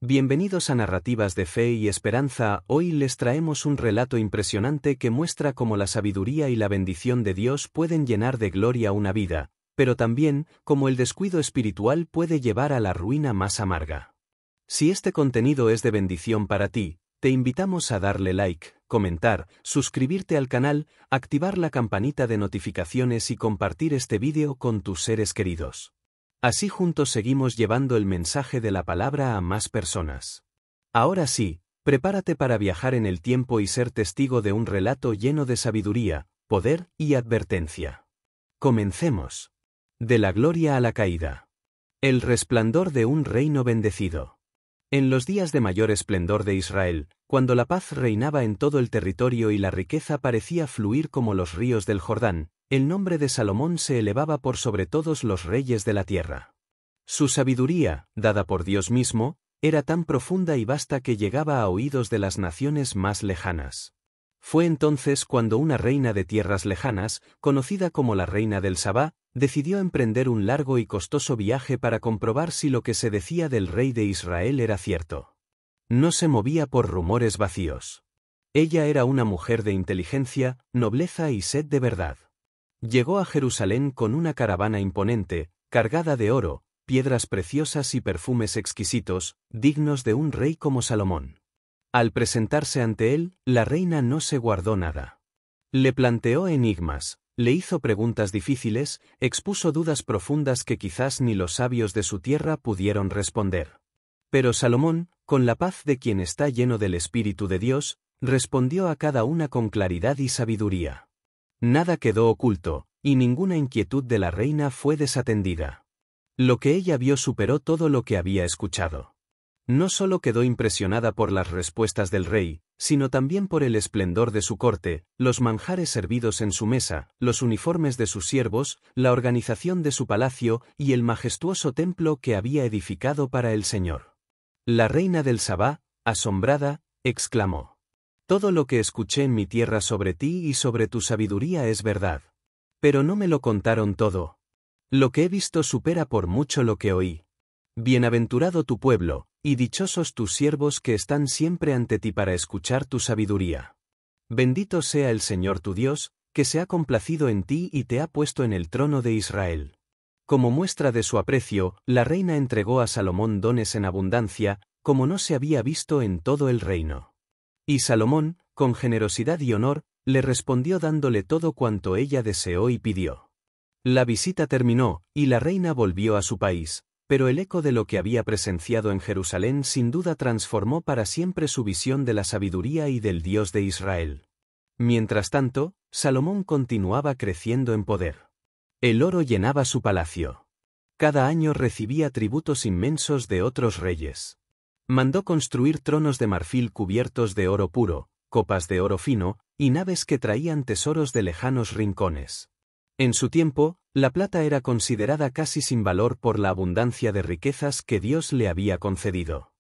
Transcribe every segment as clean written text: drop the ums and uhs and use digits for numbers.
Bienvenidos a Narrativas de Fe y Esperanza. Hoy les traemos un relato impresionante que muestra cómo la sabiduría y la bendición de Dios pueden llenar de gloria una vida, pero también cómo el descuido espiritual puede llevar a la ruina más amarga. Si este contenido es de bendición para ti, te invitamos a darle like, comentar, suscribirte al canal, activar la campanita de notificaciones y compartir este vídeo con tus seres queridos. Así juntos seguimos llevando el mensaje de la palabra a más personas. Ahora sí, prepárate para viajar en el tiempo y ser testigo de un relato lleno de sabiduría, poder y advertencia. Comencemos. De la gloria a la caída. El resplandor de un reino bendecido. En los días de mayor esplendor de Israel, cuando la paz reinaba en todo el territorio y la riqueza parecía fluir como los ríos del Jordán, el nombre de Salomón se elevaba por sobre todos los reyes de la tierra. Su sabiduría, dada por Dios mismo, era tan profunda y vasta que llegaba a oídos de las naciones más lejanas. Fue entonces cuando una reina de tierras lejanas, conocida como la reina del Sabá, decidió emprender un largo y costoso viaje para comprobar si lo que se decía del rey de Israel era cierto. No se movía por rumores vacíos. Ella era una mujer de inteligencia, nobleza y sed de verdad. Llegó a Jerusalén con una caravana imponente, cargada de oro, piedras preciosas y perfumes exquisitos, dignos de un rey como Salomón. Al presentarse ante él, la reina no se guardó nada. Le planteó enigmas, le hizo preguntas difíciles, expuso dudas profundas que quizás ni los sabios de su tierra pudieron responder. Pero Salomón, con la paz de quien está lleno del Espíritu de Dios, respondió a cada una con claridad y sabiduría. Nada quedó oculto, y ninguna inquietud de la reina fue desatendida. Lo que ella vio superó todo lo que había escuchado. No solo quedó impresionada por las respuestas del rey, sino también por el esplendor de su corte, los manjares servidos en su mesa, los uniformes de sus siervos, la organización de su palacio y el majestuoso templo que había edificado para el Señor. La reina del Sabá, asombrada, exclamó: «Todo lo que escuché en mi tierra sobre ti y sobre tu sabiduría es verdad. Pero no me lo contaron todo. Lo que he visto supera por mucho lo que oí. Bienaventurado tu pueblo, y dichosos tus siervos que están siempre ante ti para escuchar tu sabiduría. Bendito sea el Señor tu Dios, que se ha complacido en ti y te ha puesto en el trono de Israel». Como muestra de su aprecio, la reina entregó a Salomón dones en abundancia, como no se había visto en todo el reino. Y Salomón, con generosidad y honor, le respondió dándole todo cuanto ella deseó y pidió. La visita terminó, y la reina volvió a su país, pero el eco de lo que había presenciado en Jerusalén sin duda transformó para siempre su visión de la sabiduría y del Dios de Israel. Mientras tanto, Salomón continuaba creciendo en poder. El oro llenaba su palacio. Cada año recibía tributos inmensos de otros reyes. Mandó construir tronos de marfil cubiertos de oro puro, copas de oro fino, y naves que traían tesoros de lejanos rincones. En su tiempo, la plata era considerada casi sin valor por la abundancia de riquezas que Dios le había concedido.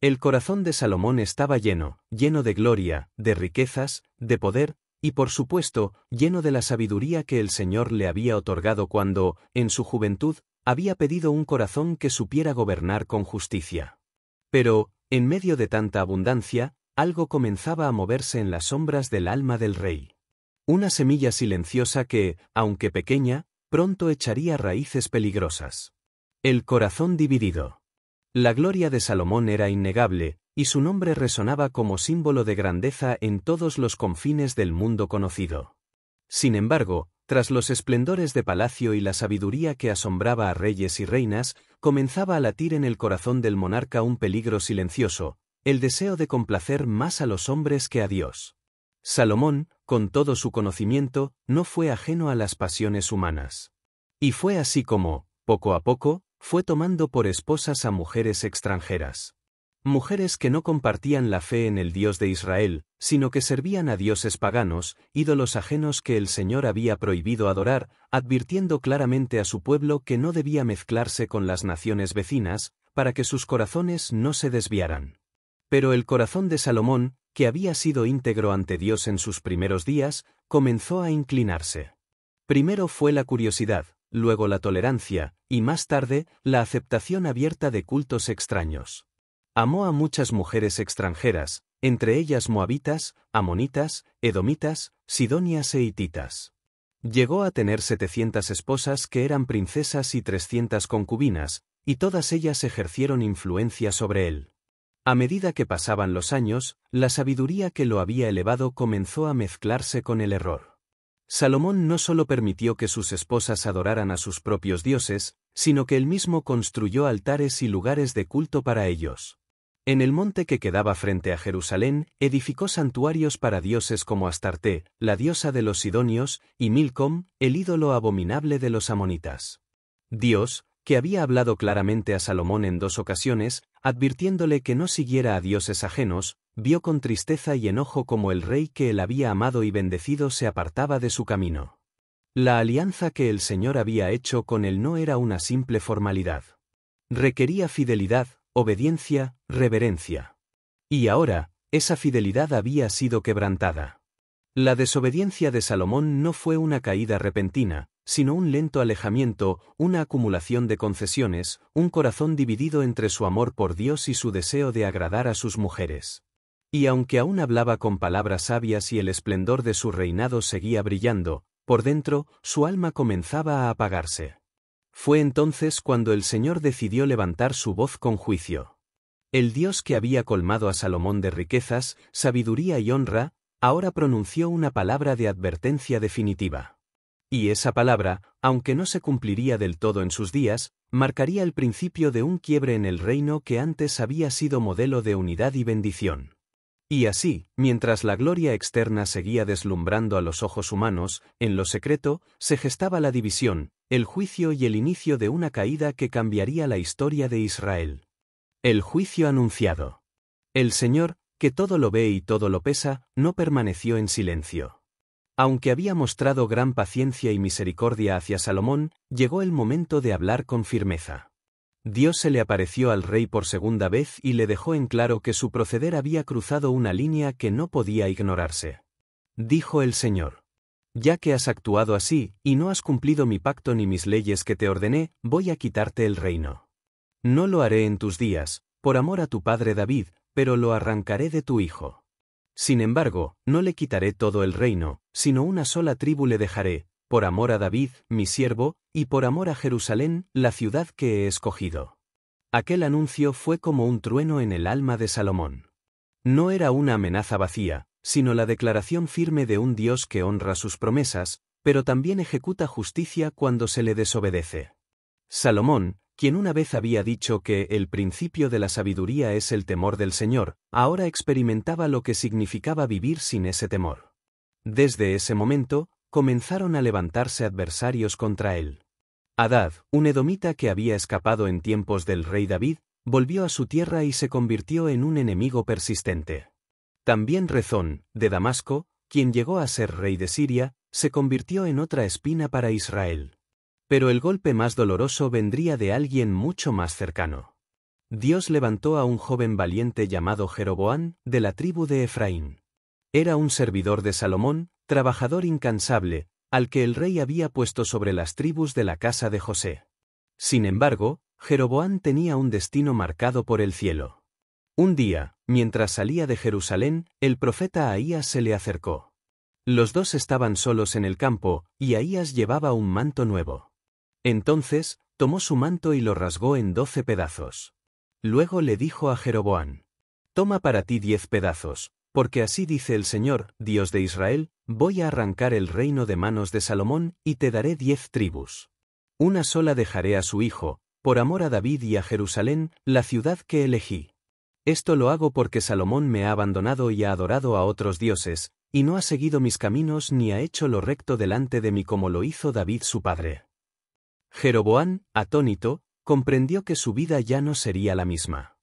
El corazón de Salomón estaba lleno de gloria, de riquezas, de poder, y por supuesto, lleno de la sabiduría que el Señor le había otorgado cuando, en su juventud, había pedido un corazón que supiera gobernar con justicia. Pero, en medio de tanta abundancia, algo comenzaba a moverse en las sombras del alma del rey. Una semilla silenciosa que, aunque pequeña, pronto echaría raíces peligrosas. El corazón dividido. La gloria de Salomón era innegable, y su nombre resonaba como símbolo de grandeza en todos los confines del mundo conocido. Sin embargo, tras los esplendores de palacio y la sabiduría que asombraba a reyes y reinas, comenzaba a latir en el corazón del monarca un peligro silencioso, el deseo de complacer más a los hombres que a Dios. Salomón, con todo su conocimiento, no fue ajeno a las pasiones humanas. Y fue así como, poco a poco, fue tomando por esposas a mujeres extranjeras. Mujeres que no compartían la fe en el Dios de Israel, sino que servían a dioses paganos, ídolos ajenos que el Señor había prohibido adorar, advirtiendo claramente a su pueblo que no debía mezclarse con las naciones vecinas, para que sus corazones no se desviaran. Pero el corazón de Salomón, que había sido íntegro ante Dios en sus primeros días, comenzó a inclinarse. Primero fue la curiosidad, luego la tolerancia, y más tarde, la aceptación abierta de cultos extraños. Amó a muchas mujeres extranjeras, entre ellas moabitas, amonitas, edomitas, sidonias e hititas. Llegó a tener 700 esposas que eran princesas y 300 concubinas, y todas ellas ejercieron influencia sobre él. A medida que pasaban los años, la sabiduría que lo había elevado comenzó a mezclarse con el error. Salomón no solo permitió que sus esposas adoraran a sus propios dioses, sino que él mismo construyó altares y lugares de culto para ellos. En el monte que quedaba frente a Jerusalén, edificó santuarios para dioses como Astarte, la diosa de los sidonios, y Milcom, el ídolo abominable de los amonitas. Dios, que había hablado claramente a Salomón en 2 ocasiones, advirtiéndole que no siguiera a dioses ajenos, vio con tristeza y enojo como el rey que él había amado y bendecido se apartaba de su camino. La alianza que el Señor había hecho con él no era una simple formalidad. Requería fidelidad, obediencia, reverencia. Y ahora, esa fidelidad había sido quebrantada. La desobediencia de Salomón no fue una caída repentina, sino un lento alejamiento, una acumulación de concesiones, un corazón dividido entre su amor por Dios y su deseo de agradar a sus mujeres. Y aunque aún hablaba con palabras sabias y el esplendor de su reinado seguía brillando, por dentro, su alma comenzaba a apagarse. Fue entonces cuando el Señor decidió levantar su voz con juicio. El Dios que había colmado a Salomón de riquezas, sabiduría y honra, ahora pronunció una palabra de advertencia definitiva. Y esa palabra, aunque no se cumpliría del todo en sus días, marcaría el principio de un quiebre en el reino que antes había sido modelo de unidad y bendición. Y así, mientras la gloria externa seguía deslumbrando a los ojos humanos, en lo secreto, se gestaba la división, el juicio y el inicio de una caída que cambiaría la historia de Israel. El juicio anunciado. El Señor, que todo lo ve y todo lo pesa, no permaneció en silencio. Aunque había mostrado gran paciencia y misericordia hacia Salomón, llegó el momento de hablar con firmeza. Dios se le apareció al rey por segunda vez y le dejó en claro que su proceder había cruzado una línea que no podía ignorarse. Dijo el Señor: ya que has actuado así, y no has cumplido mi pacto ni mis leyes que te ordené, voy a quitarte el reino. No lo haré en tus días, por amor a tu padre David, pero lo arrancaré de tu hijo. Sin embargo, no le quitaré todo el reino, sino una sola tribu le dejaré, por amor a David, mi siervo, y por amor a Jerusalén, la ciudad que he escogido. Aquel anuncio fue como un trueno en el alma de Salomón. No era una amenaza vacía, sino la declaración firme de un Dios que honra sus promesas, pero también ejecuta justicia cuando se le desobedece. Salomón, quien una vez había dicho que el principio de la sabiduría es el temor del Señor, ahora experimentaba lo que significaba vivir sin ese temor. Desde ese momento, comenzaron a levantarse adversarios contra él. Hadad, un edomita que había escapado en tiempos del rey David, volvió a su tierra y se convirtió en un enemigo persistente. También Rezón, de Damasco, quien llegó a ser rey de Siria, se convirtió en otra espina para Israel. Pero el golpe más doloroso vendría de alguien mucho más cercano. Dios levantó a un joven valiente llamado Jeroboam, de la tribu de Efraín. Era un servidor de Salomón, trabajador incansable, al que el rey había puesto sobre las tribus de la casa de José. Sin embargo, Jeroboam tenía un destino marcado por el cielo. Un día, mientras salía de Jerusalén, el profeta Ahías se le acercó. Los dos estaban solos en el campo, y Ahías llevaba un manto nuevo. Entonces, tomó su manto y lo rasgó en 12 pedazos. Luego le dijo a Jeroboam: toma para ti 10 pedazos, porque así dice el Señor, Dios de Israel, voy a arrancar el reino de manos de Salomón y te daré 10 tribus. Una sola dejaré a su hijo, por amor a David y a Jerusalén, la ciudad que elegí. Esto lo hago porque Salomón me ha abandonado y ha adorado a otros dioses, y no ha seguido mis caminos ni ha hecho lo recto delante de mí como lo hizo David su padre. Jeroboam, atónito, comprendió que su vida ya no sería la misma.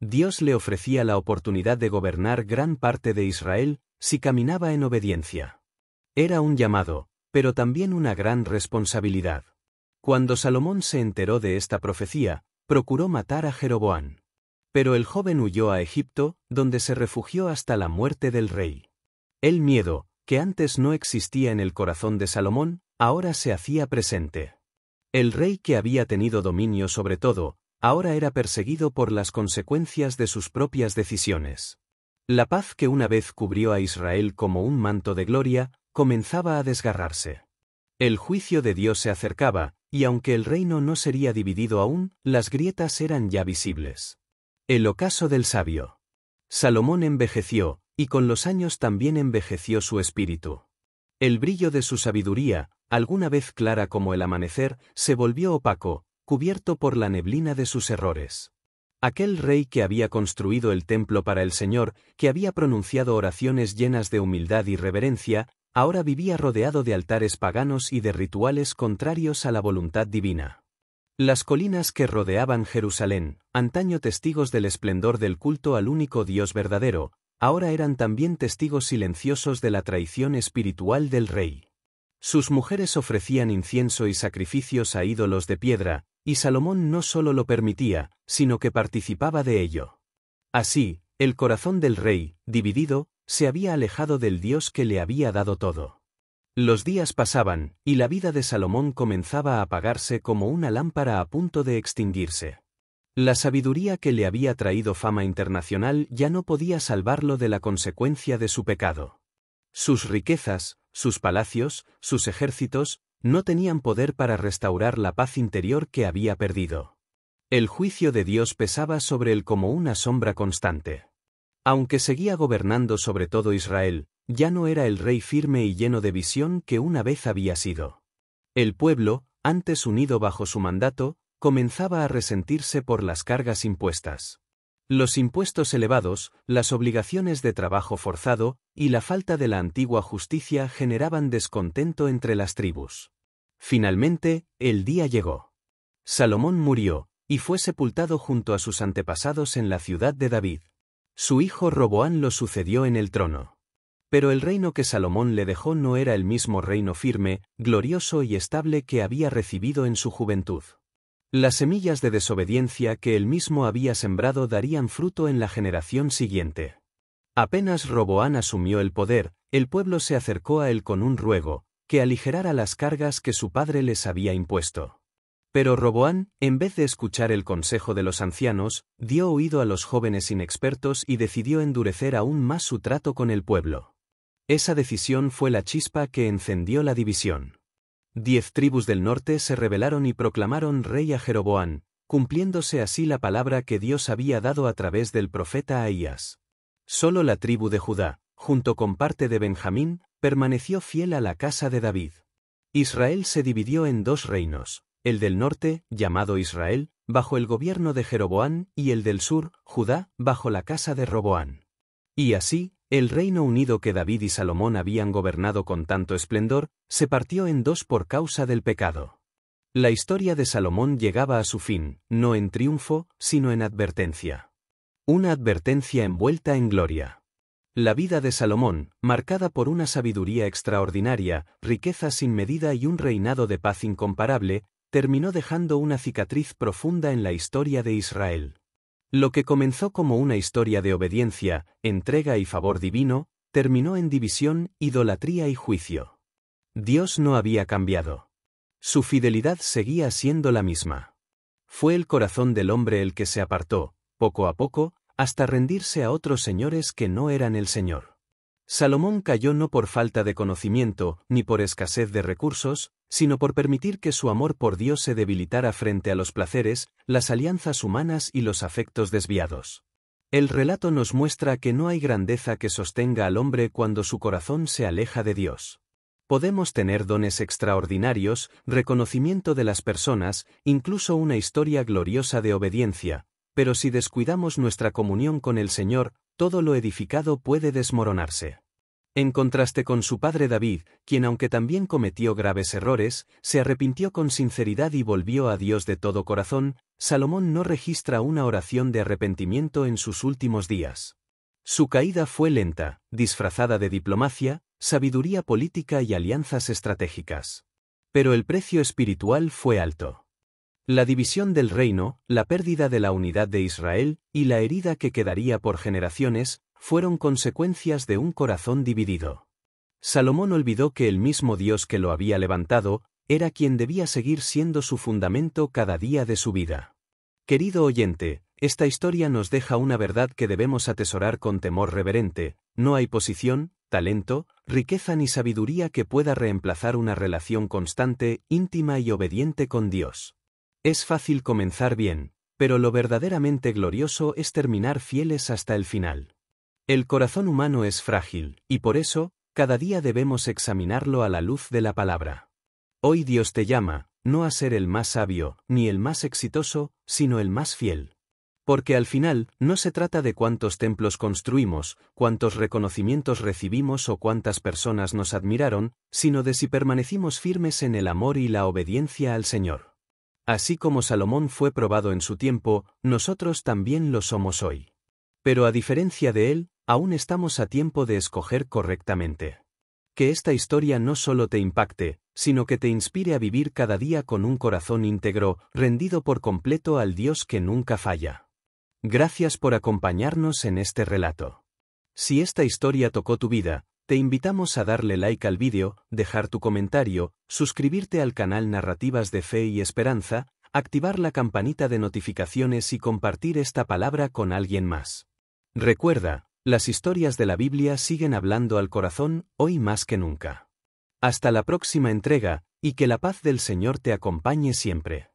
Dios le ofrecía la oportunidad de gobernar gran parte de Israel, si caminaba en obediencia. Era un llamado, pero también una gran responsabilidad. Cuando Salomón se enteró de esta profecía, procuró matar a Jeroboam. Pero el joven huyó a Egipto, donde se refugió hasta la muerte del rey. El miedo, que antes no existía en el corazón de Salomón, ahora se hacía presente. El rey que había tenido dominio sobre todo, ahora era perseguido por las consecuencias de sus propias decisiones. La paz que una vez cubrió a Israel como un manto de gloria, comenzaba a desgarrarse. El juicio de Dios se acercaba, y aunque el reino no sería dividido aún, las grietas eran ya visibles. El ocaso del sabio. Salomón envejeció, y con los años también envejeció su espíritu. El brillo de su sabiduría, alguna vez clara como el amanecer, se volvió opaco, cubierto por la neblina de sus errores. Aquel rey que había construido el templo para el Señor, que había pronunciado oraciones llenas de humildad y reverencia, ahora vivía rodeado de altares paganos y de rituales contrarios a la voluntad divina. Las colinas que rodeaban Jerusalén, antaño testigos del esplendor del culto al único Dios verdadero, ahora eran también testigos silenciosos de la traición espiritual del rey. Sus mujeres ofrecían incienso y sacrificios a ídolos de piedra, y Salomón no solo lo permitía, sino que participaba de ello. Así, el corazón del rey, dividido, se había alejado del Dios que le había dado todo. Los días pasaban, y la vida de Salomón comenzaba a apagarse como una lámpara a punto de extinguirse. La sabiduría que le había traído fama internacional ya no podía salvarlo de la consecuencia de su pecado. Sus riquezas, sus palacios, sus ejércitos, no tenían poder para restaurar la paz interior que había perdido. El juicio de Dios pesaba sobre él como una sombra constante. Aunque seguía gobernando sobre todo Israel, ya no era el rey firme y lleno de visión que una vez había sido. El pueblo, antes unido bajo su mandato, comenzaba a resentirse por las cargas impuestas. Los impuestos elevados, las obligaciones de trabajo forzado, y la falta de la antigua justicia generaban descontento entre las tribus. Finalmente, el día llegó. Salomón murió, y fue sepultado junto a sus antepasados en la ciudad de David. Su hijo Roboán lo sucedió en el trono. Pero el reino que Salomón le dejó no era el mismo reino firme, glorioso y estable que había recibido en su juventud. Las semillas de desobediencia que él mismo había sembrado darían fruto en la generación siguiente. Apenas Roboán asumió el poder, el pueblo se acercó a él con un ruego, que aligerara las cargas que su padre les había impuesto. Pero Roboán, en vez de escuchar el consejo de los ancianos, dio oído a los jóvenes inexpertos y decidió endurecer aún más su trato con el pueblo. Esa decisión fue la chispa que encendió la división. 10 tribus del norte se rebelaron y proclamaron rey a Jeroboán, cumpliéndose así la palabra que Dios había dado a través del profeta Ahías. Solo la tribu de Judá, junto con parte de Benjamín, permaneció fiel a la casa de David. Israel se dividió en 2 reinos, el del norte, llamado Israel, bajo el gobierno de Jeroboán, y el del sur, Judá, bajo la casa de Roboán. Y así, el reino unido que David y Salomón habían gobernado con tanto esplendor, se partió en 2 por causa del pecado. La historia de Salomón llegaba a su fin, no en triunfo, sino en advertencia. Una advertencia envuelta en gloria. La vida de Salomón, marcada por una sabiduría extraordinaria, riqueza sin medida y un reinado de paz incomparable, terminó dejando una cicatriz profunda en la historia de Israel. Lo que comenzó como una historia de obediencia, entrega y favor divino, terminó en división, idolatría y juicio. Dios no había cambiado. Su fidelidad seguía siendo la misma. Fue el corazón del hombre el que se apartó, poco a poco, hasta rendirse a otros señores que no eran el Señor. Salomón cayó no por falta de conocimiento, ni por escasez de recursos, sino por permitir que su amor por Dios se debilitara frente a los placeres, las alianzas humanas y los afectos desviados. El relato nos muestra que no hay grandeza que sostenga al hombre cuando su corazón se aleja de Dios. Podemos tener dones extraordinarios, reconocimiento de las personas, incluso una historia gloriosa de obediencia, pero si descuidamos nuestra comunión con el Señor, todo lo edificado puede desmoronarse. En contraste con su padre David, quien aunque también cometió graves errores, se arrepintió con sinceridad y volvió a Dios de todo corazón, Salomón no registra una oración de arrepentimiento en sus últimos días. Su caída fue lenta, disfrazada de diplomacia, sabiduría política y alianzas estratégicas. Pero el precio espiritual fue alto. La división del reino, la pérdida de la unidad de Israel, y la herida que quedaría por generaciones, fueron consecuencias de un corazón dividido. Salomón olvidó que el mismo Dios que lo había levantado, era quien debía seguir siendo su fundamento cada día de su vida. Querido oyente, esta historia nos deja una verdad que debemos atesorar con temor reverente: no hay posición, talento, riqueza ni sabiduría que pueda reemplazar una relación constante, íntima y obediente con Dios. Es fácil comenzar bien, pero lo verdaderamente glorioso es terminar fieles hasta el final. El corazón humano es frágil, y por eso, cada día debemos examinarlo a la luz de la palabra. Hoy Dios te llama, no a ser el más sabio, ni el más exitoso, sino el más fiel. Porque al final, no se trata de cuántos templos construimos, cuántos reconocimientos recibimos o cuántas personas nos admiraron, sino de si permanecimos firmes en el amor y la obediencia al Señor. Así como Salomón fue probado en su tiempo, nosotros también lo somos hoy. Pero a diferencia de él, aún estamos a tiempo de escoger correctamente. Que esta historia no solo te impacte, sino que te inspire a vivir cada día con un corazón íntegro, rendido por completo al Dios que nunca falla. Gracias por acompañarnos en este relato. Si esta historia tocó tu vida, te invitamos a darle like al vídeo, dejar tu comentario, suscribirte al canal Narrativas de Fe y Esperanza, activar la campanita de notificaciones y compartir esta palabra con alguien más. Recuerda, las historias de la Biblia siguen hablando al corazón, hoy más que nunca. Hasta la próxima entrega, y que la paz del Señor te acompañe siempre.